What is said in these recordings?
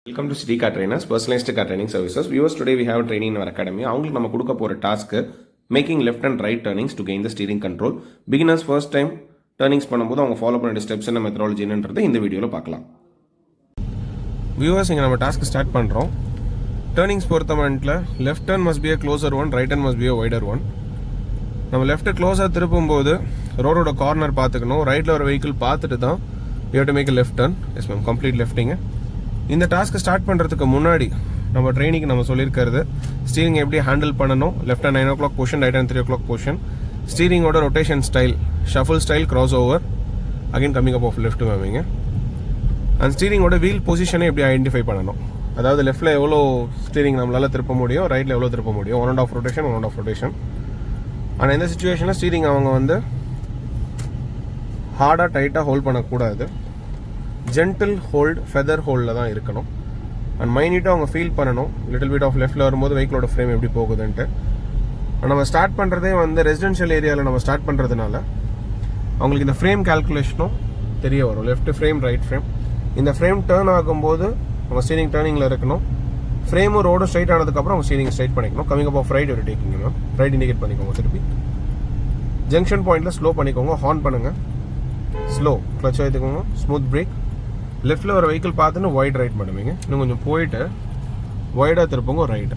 Welcome to City Car Trainers, Personalized Car Training Services. Viewers, today we have a training in our academy. அவங்களுக்கு நம்ம கொடுக்க போகிற task making left and right turnings to gain the steering control. Beginners first time turnings பண்ணும்போது அவங்க follow பண்ண steps என்ன methodology என்னன்றது இந்த வீடியோவில் பார்க்கலாம். வியூவர்ஸ், இங்கே நம்ம டாஸ்க்கு ஸ்டார்ட் பண்ணுறோம். டர்னிங்ஸ் பொறுத்த மட்டில் left turn must be a closer one, right turn must be a wider one. நம்ம லெஃப்ட்டு க்ளோஸாக திருப்பும்போது ரோடோட கார்னர் பார்த்துக்கணும். ரைட்டில் ஒரு வெஹிக்கிள் பார்த்துட்டு தான் you have to make a left turn. Yes ma'am, complete லெஃப்டிங்க. இந்த டாஸ்க்கு ஸ்டார்ட் பண்ணுறதுக்கு முன்னாடி நம்ம ட்ரைனிங்க்கு நம்ம சொல்லியிருக்கிறது ஸ்டீரிங் எப்படி ஹேண்டில் பண்ணணும். Left hand 9 o'clock position, right hand 3 o'clock position. ஸ்டீரிங்கோட rotation style, shuffle style, cross over, again coming up of left மேமிங்க. அந்த ஸ்டீரிங்கோட வீல் பொசிஷனை எப்படி ஐடென்டிஃபை பண்ணணும். அதாவது லெஃப்ட்டில் எவ்வளோ ஸ்டீரிங் நம்மளால் திருப்ப முடியும், ரைட்டில் எவ்வளோ திருப்ப முடியும். 1.5 ரொட்டேஷன், 1.5 ரொட்டேஷன். ஆனால் இந்த சுச்சுவேஷனில் ஸ்டீரிங் அவங்க வந்து ஹார்டாக டைட்டாக ஹோல்ட் பண்ணக்கூடாது. ஜென்டில் ஹோல்ட், ஃபெதர் ஹோல்டில் தான் இருக்கணும். அண்ட் மைனியூட்டாக அவங்க ஃபீல் பண்ணணும் லிட்டில் பிட் ஆஃப் லெஃப்ட்டில் வரும்போது வெஹிக்கிளோட ஃப்ரேம் எப்படி போகுதுன்ட்டு. நம்ம ஸ்டார்ட் பண்ணுறதே வந்து ரெசிடென்ஷியல் ஏரியாவில் நம்ம ஸ்டார்ட் பண்ணுறதுனால அவங்களுக்கு இந்த ஃப்ரேம் கால்குலேஷனும் தெரிய வரும். Left frame, right frame. இந்த ஃப்ரேம் டேர்ன் ஆகும்போது அவங்க ஸ்டீரிங் டேர்னிங்கில் இருக்கணும். ஃப்ரேமும் ரோடும் ஸ்ட்ரைட் ஆனதுக்கப்புறம் அவங்க ஸ்டீரிங் ஸ்ட்ரைட் பண்ணிக்கணும். கமிங் அப் ஆஃப் ரைட் ஒரு டேக்கிங்க மேம். ரைட் இண்டிகேட் பண்ணிக்கோங்க. திருப்பி ஜங்ஷன் பாயிண்டில் ஸ்லோ பண்ணிக்கோங்க. ஹார்ன் பண்ணுங்கள். ஸ்லோ கிளச் எடுத்துக்கோங்க. Smooth break. லெஃப்ட்டில் ஒரு வெஹிக்கிள் பார்த்துன்னு ஒயிட் ரைட் பண்ணுவீங்க. இன்னும் கொஞ்சம் போயிட்டு ஒய்டாக திருப்போங்க ரைட்டு.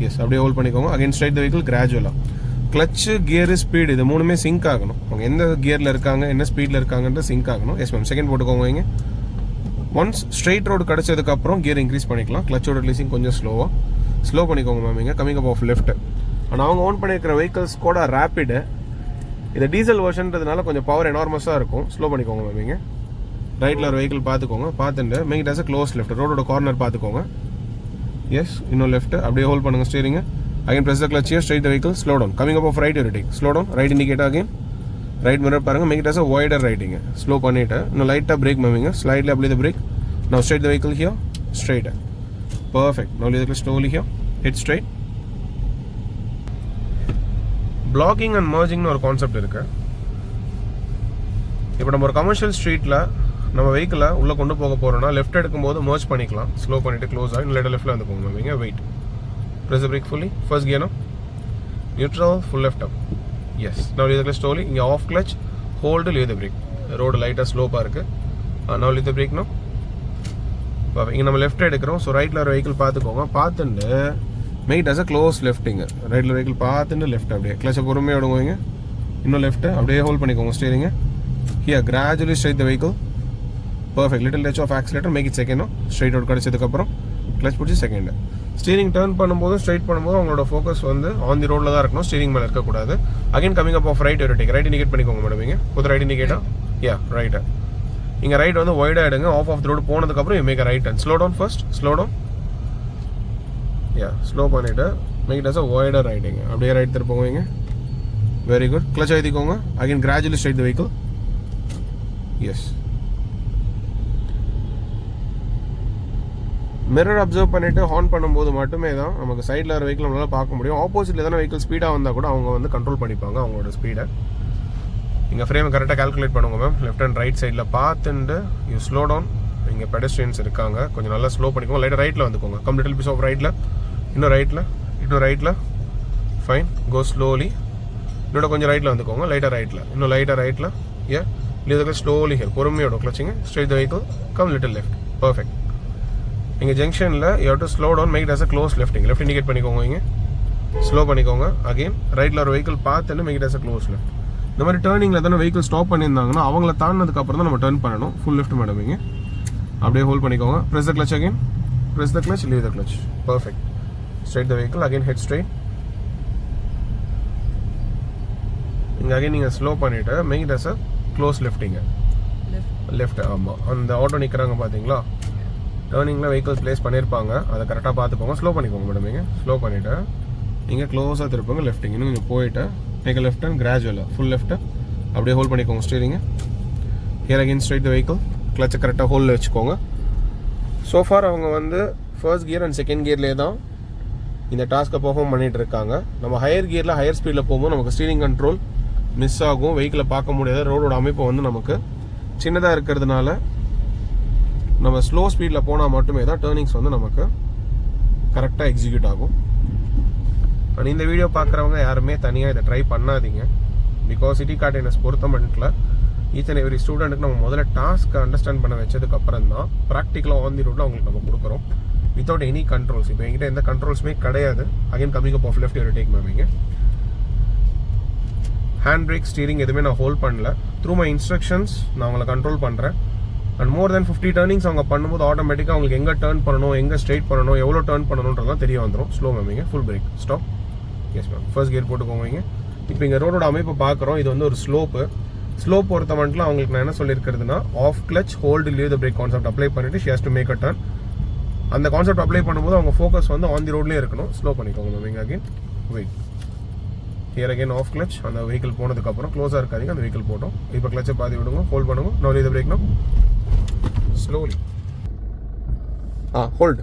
எஸ், அப்படியே ஹோல்ட் பண்ணிக்கோங்க. அகைன் ஸ்ட்ரைட் த வெஹிக்கிள் கிராஜுவலாக. கிளச்சு, கியரு, ஸ்பீடு இது மூணுமே சிங்க் ஆகணும். அவங்க எந்த கியரில் இருக்காங்க, என்ன ஸ்பீடில் இருக்காங்கன்ற சிங்க் ஆகணும். எஸ் மேம், செகண்ட் போட்டுக்கோங்க. இங்கே ஒன்ஸ் ஸ்ட்ரைட் ரோடு கிடச்சதுக்கப்புறம் கியர் இன்க்ரீஸ் பண்ணிக்கலாம். கிளச்சோட ரிலீசிங் கொஞ்சம் ஸ்லோ பண்ணிக்கோங்க மேம். இங்கே கமிங் அப் ஆஃப் லெஃப்ட். ஆனால் அவங்க ஓன் பண்ணியிருக்கிற வெஹிக்கிள்ஸ் கூட ரேப்பிடு, இது டீசல் வெர்ஷன்றதுனால கொஞ்சம் பவர் எனார்மஸாக இருக்கும். ஸ்லோ பண்ணிக்கோங்க மேம். இங்கே ரைட்டில் ஒரு வெஹிக்கிள் பார்த்துக்கோங்க. பார்த்துட்டு make it as a close left. ரோடோட கார்னர் பார்த்துக்கோங்க. எஸ், இன்னும் லெஃப்ட். அப்படியே ஹோல்ட் பண்ணுங்கள் steering. Again press the clutch here, straight the vehicle, slow down. Coming up of right ஒரு take, slow down. Right indicate again. Right mirror பாருங்கள். Make it as a wider ரைட்டிங்க. Slow பண்ணிவிட்டு இன்னும் லைட்டாக brake மேமிங்க. Slightly apply the brake. Now straight the vehicle here, straight. Perfect. Now leave the clutch slowly here, head straight. Blocking and மர்ஜிங்னு ஒரு concept இருக்குது. இப்போ நம்ம ஒரு கமர்ஷியல் ஸ்ட்ரீட்டில் நம்ம வெஹிக்கிளை உள்ளே கொண்டு போக போகிறோம்னா லெஃப்ட் எடுக்கும்போது மர்ஜ் பண்ணிக்கலாம். ஸ்லோ பண்ணிவிட்டு க்ளோஸ் ஆகி இல்லை லெஃப்ட்டில் வந்து போங்க மேமிங்க. Wait, press brake fully. First gear neutral, full left up. Yes, now leave the clutch slowly. இங்கே off clutch, hold, leave the brake. Road லைட்டாக ஸ்லோப்பாக இருக்குது. நான் லீவ் த பிரேக் நோ. இங்கே நம்ம லெஃப்ட் எடுக்கிறோம். ஸோ ரைட்டில் ஒரு வெஹிக்கிள் பார்த்துக்கோங்க. பார்த்துட்டு make it as a close லெஃப்ட்டிங்க. ரைட்டில் வெஹிக்கிள் பார்த்துட்டு லெஃப்ட் அப்படியே கிளச்சை பொறுமையாக விடுவோங்க. இன்னும் லெஃப்ட்டு அப்படியே ஹோல்ட் பண்ணிக்கோங்க ஸ்டீரிங்க. Here gradually straight the vehicle. Perfect. Little touch of accelerator, make it second. Straight out கிடச்சதுக்கப்புறம் கிளச் பிடிச்சி செகண்ட். ஸ்டீரிங் டர்ன் பண்ணும்போது ஸ்ட்ரைட் பண்ணும்போது அவங்களோட ஃபோக்கஸ் வந்து ஆன் தி ரோடில் தான் இருக்கணும், ஸ்டீரிங் மேலே இருக்கக்கூடாது. Again coming up of right ஒரு டேக். ரைட் இண்டிகேட் பண்ணிக்கோங்க மேடம். இங்கே புது ரைட் இண்டிகேட்டா? Ya, right. இங்கே ரைட் வந்து ஒய்டாக எடுங்க. ஆஃப் த ரோடு போனதுக்கப்புறம் you make a right turn. Slow down first, slow down. Ya, slow பண்ணிவிட்டு make it as a wider ரைட்டிங். அப்படியே ரைட் திருப்போங்க. Very good. கிளச் எழுதிக்கோங்க. Again gradually straight the vehicle. Yes. Mirror observe பண்ணிவிட்டு horn பண்ணும்போது மட்டுமே தான் நமக்கு சைடில் வர வெஹிக்கிள் நம்மளால் பார்க்க முடியும். ஆப்போசிட்டில் எதனா வெஹிக்கிள் ஸ்பீடாக வந்தால் கூட அவங்க வந்து கண்ட்ரோல் பண்ணிப்பாங்க அவங்களோட ஸ்பீடை. இங்கே ஃப்ரேமை கரெக்டாக கால்குலேட் பண்ணுங்க மேம். லெஃப்ட் அண்ட் ரைட் சைடில் பார்த்துட்டு யூ ஸ்லோ டவுன். இங்கே பெடஸ்ட்ரியன்ஸ் இருக்காங்க, கொஞ்சம் நல்லா ஸ்லோ பண்ணிக்கோங்க. லைட்டாக ரைட்டில் வந்துக்கோங்க. கம் லிட்டில் பீஸ் ஆஃப் ரைட்டில். இன்னும் ரைட்டில். ஃபைன். Go slowly. இன்னும் கொஞ்சம் ரைட்டில் வந்துக்கோங்க. லைட்டாக ரைட்டில். இன்னும் லைட்டாக ரைட்டில். ஏ, லீவ் ஸ்லோலி ஹியர். பொறுமையோட கிளச்சிங்க. Straight the vehicle. Come little left. Perfect. இங்கே ஜங்ஷனில் you have to slow down. Make it as a close லெஃப்டிங். லெஃப்ட் இண்டிகேட் பண்ணிக்கோங்க. இங்கே ஸ்லோ பண்ணிக்கோங்க. அகைன் ரைட்டில் ஒரு வெஹிக்கிள் பார்த்துன்னு make it as a close left. இந்த மாதிரி டேர்னிங்கில் தானே வெஹிக்கிள் ஸ்டாப் பண்ணியிருந்தாங்கன்னா அவங்கள தாண்டினதுக்கப்புறம் தான் நம்ம டர்ன் பண்ணணும். Full left madam. இங்கே அப்படியே ஹோல்ட் பண்ணிக்கோங்க. Press the clutch again. Press the clutch, leave the clutch. Perfect. Straight the vehicle. Again head straight. இங்கே அகைன் நீங்கள் ஸ்லோ பண்ணிவிட்டு make it as a close லெஃப்டிங்க. லெஃப்ட். ஆமாம், அந்த ஆட்டோ நிற்கிறாங்க பார்த்தீங்களா, டேர்னிங்கில் வெஹிக்கிள் பிளேஸ் பண்ணியிருப்பாங்க. அதை கரெக்டாக பார்த்துக்கோங்க. ஸ்லோ பண்ணிக்கோங்க மேடம். இங்கே ஸ்லோ பண்ணிவிட்டு இங்கே க்ளோஸாக திருப்போங்க லெஃப்டிங். இன்னும் கொஞ்சம் போயிட்டு மேக் அ லெஃப்ட் அண்ட் கிராஜுவலாக ஃபுல் லெஃப்ட்டு அப்படியே ஹோல்ட் பண்ணிக்கோங்க ஸ்டீரிங்க. Here again straight the vehicle. கிளச்சை கரெக்டாக ஹோல்டில் வச்சுக்கோங்க. ஸோஃபார் அவங்க வந்து ஃபர்ஸ்ட் கியர் அண்ட் செகண்ட் கியர்லேயே தான் இந்த டாஸ்க்கை பெர்ஃபார்ம் பண்ணிகிட்டு இருக்காங்க. நம்ம ஹையர் கியரில் ஹையர் ஸ்பீடில் போகும்போது நமக்கு ஸ்டீரிங் கண்ட்ரோல் மிஸ் ஆகும். வெஹிக்கிளை பார்க்க முடியாது. ரோடோட அமைப்பு வந்து நமக்கு சின்னதாக இருக்கிறதுனால நம்ம ஸ்லோ ஸ்பீடில் போனால் மட்டுமே தான் டேர்னிங்ஸ் வந்து நமக்கு கரெக்டாக எக்ஸிக்யூட் ஆகும். அண்ட் இந்த வீடியோ பார்க்குறவங்க யாருமே தனியாக இதை ட்ரை பண்ணாதீங்க. பிகாஸ் சிட்டி கார் ட்ரெயினர்ஸ் பொறுத்த மட்டும் ஈச் அண்ட் எவ்ரி ஸ்டூடெண்ட்டுக்கு நம்ம முதல்ல டாஸ்க்கை அண்டர்ஸ்டாண்ட் பண்ண வச்சதுக்கப்புறம் தான் ப்ராக்டிக்கலாக ஆன் தி ரோட்டில் அவங்களுக்கு நம்ம கொடுக்குறோம் வித்தவுட் எனி கண்ட்ரோல்ஸ். இப்போ என்கிட்ட எந்த கண்ட்ரோல்ஸுமே கிடையாது. Again coming up of left you take மேமிங்க. ஹேண்ட் பிரேக் ஸ்டீரிங் எதுவுமே நான் ஹோல்ட் பண்ணல. த்ரூ மை இன்ஸ்ட்ரக்ஷன்ஸ் நான் அவங்களை கண்ட்ரோல் பண்ணுறேன். அண்ட் மோர் தென் 50 டர்னிங்ஸ் அவங்க பண்ணும்போது ஆட்டோமேட்டிக்காக அவங்களுக்கு எங்கே டர்ன் பண்ணணும், எங்கே ஸ்ட்ரைட் பண்ணணும், எவ்வளோ டர்ன் பண்ணணுன்றதுலாம் தெரிய வந்துடும். ஸ்லோ மேமிங்க. Full brake. Stop. Yes ma'am. First gear போட்டுக்கோங்க. இப்போ இங்கே ரோடோட அமைப்பு பார்க்குறோம். இது வந்து ஒரு ஸ்லோப்பு. ஸ்லோப் பொறுத்த மட்டும் அவங்களுக்கு நான் என்ன சொல்லியிருக்கிறதுனா off clutch hold leave the brake concept apply பண்ணிட்டு she has to make a turn. அந்த கான்செப்ட் அப்ளை பண்ணும்போது அவங்க ஃபோக்கஸ் வந்து ஆன் தி ரோட்லேயே இருக்கணும். ஸ்லோ பண்ணிக்கோங்க ma'am. Again wait. Here again off clutch. அந்த வெஹிக்கிள் போனதுக்கப்புறம் க்ளோஸாக இருக்காதிங்க. அந்த வெஹிக்கிள் போட்டோம். இப்போ கிளச்சை பாதி விடுங்க. ஹோல்ட் பண்ணுங்க. No leave the brake. No slowly. Hold.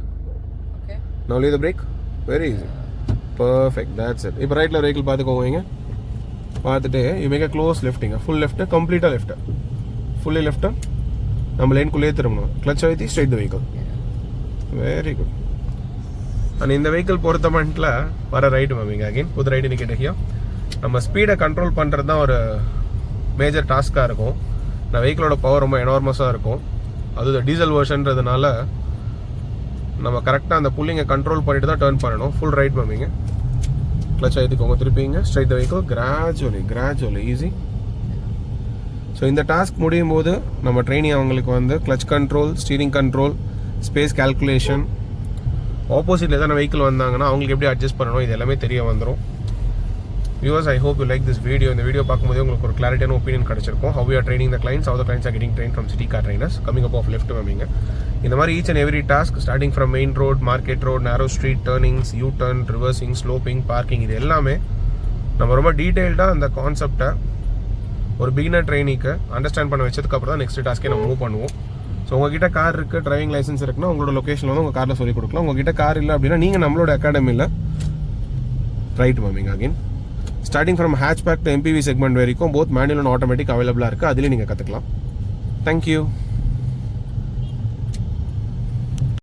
No leave the brake. Very easy. Perfect. That's it. இப்போ ரைட்டில் வெஹிக்கிள் பார்த்துக்கோங்க. பார்த்துட்டு இவங்க க்ளோஸ் லெஃப்ட்டுங்க. Full left. கம்ப்ளீட்டாக லெஃப்ட்டு. Fully left. நம்ம லேனுக்குள்ளேயே திரும்பணும். கிளச் அழுத்தி straight the vehicle. Very good. And இந்த வெஹிக்கிள் பொறுத்த மட்டும் வர ரைட்டு மேமிங்க. அகைன் புது ரைட் இண்டிகேட்டர். நம்ம ஸ்பீடை கண்ட்ரோல் பண்ணுறது தான் ஒரு மேஜர் டாஸ்க்காக இருக்கும். நான் வெஹிக்கிளோட பவர் ரொம்ப எனார்மஸாக இருக்கும். அது டீசல் வெர்ஷன்றதுனால நம்ம கரெக்டாக அந்த புல்லிங்கை கண்ட்ரோல் பண்ணிட்டு தான் டர்ன் பண்ணணும். ஃபுல் ரைட் மேமிங்க. கிளச் ஆகிட்டுக்கோங்க. திருப்பிங்க. Straight the vehicle. Gradually easy. So இந்த டாஸ்க் முடியும் போது நம்ம ட்ரெயினிங் அவங்களுக்கு வந்து clutch control, steering control, space calculation, ஆப்போசிட்டில் எதனா வெஹிக்கிள் வந்தாங்கன்னா அவங்களுக்கு எப்படி அட்ஜஸ்ட் பண்ணணும், இது எல்லாமே தெரிய வந்துடும். Viewers, I hope you like this video. இந்த வீடியோ பார்க்கும்போது உங்களுக்கு ஒரு கிளாரிட்டியான ஒப்பீனியன் கிடைச்சிருக்கும். How you are training the clients, how the clients are getting train from city car trainers coming up of left மேமிங்க. இந்த மாதிரி each and every task starting from main road, market road, narrow street, turnings, U turn, reversing, sloping, parking, இது எல்லாமே நம்ம ரொம்ப டீட்டெயில்டாக அந்த கான்செப்டை ஒரு பிகினர் ட்ரெயினிக்கு அண்டர்ஸ்டாண்ட் பண்ண வச்சதுக்கப்புறம் தான் நெக்ஸ்ட் டாஸ்க்கே நம்ம மூவ் பண்ணுவோம். ஸோ உங்ககிட்ட கார் இருக்குது, டிரைவிங் லைசன்ஸ் இருக்குன்னா உங்களோட லொக்கேஷனில் வந்து உங்கள் காரில் சொல்லிக் கொடுக்கலாம். உங்ககிட்ட கார் இல்லை அப்படின்னா நீங்கள் நம்மளோட அகாடமியில் ரைட் மேமிங். Again starting from hatchback to MPV segment வரைக்கும் போத் மேனுவல் அண்ட் ஆட்டோமேட்டிக் அவைலபிளாக இருக்குது. அதுலேயும் நீங்கள் கற்றுக்கலாம். தேங்க்யூ.